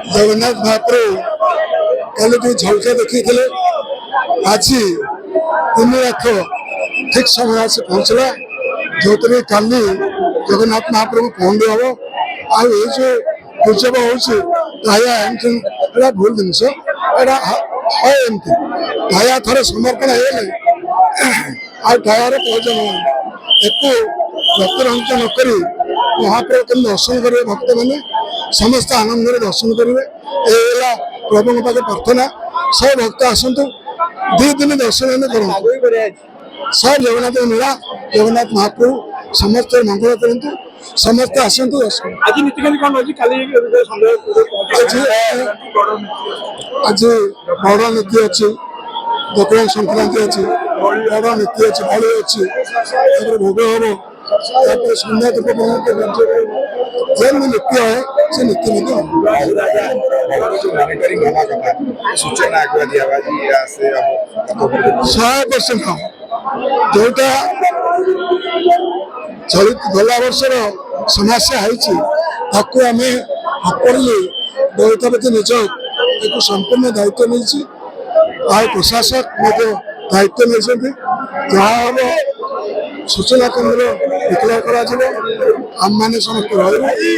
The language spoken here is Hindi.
जगन्नाथ महाप्रभु कल झलका देखी आज 3 रथ ठीक समय से पहुँचला जो कल जगन्नाथ महाप्रभु पहुंच हम आई जो गुजब हो भूल जिनस है एमती दया थोड़े समर्पण हो दयार प्रयोजन एक रक्त नक महाप्रभु के दर्शन करेंगे भक्त मैंने समस्त आनंद दर्शन करेंगे ये प्रभु पाखे प्रार्थना सब भक्त आसतु 2 दिन दर्शन कर सब जगन्नाथ मेला जगन्नाथ महाप्रभु समस्त मंगल करूँ समस्त आसतु दर्शन आज बड़ नीति अच्छी दक्षिण संक्रांति अच्छी बड़ नीति अच्छी बड़ी अच्छी भोग हम संध्या धूप जेन भी नीति है से नीति सूचना 100% जोटा चलित गला वर्षर समस्या आम प्रॉपरली दौड़तापति निज एक संपूर्ण दायित्व नहीं प्रशासक दायित्व नहीं जहाँ हम सूचना केन्द्र डिक्लेयर कर आम मैंने समस्त रही।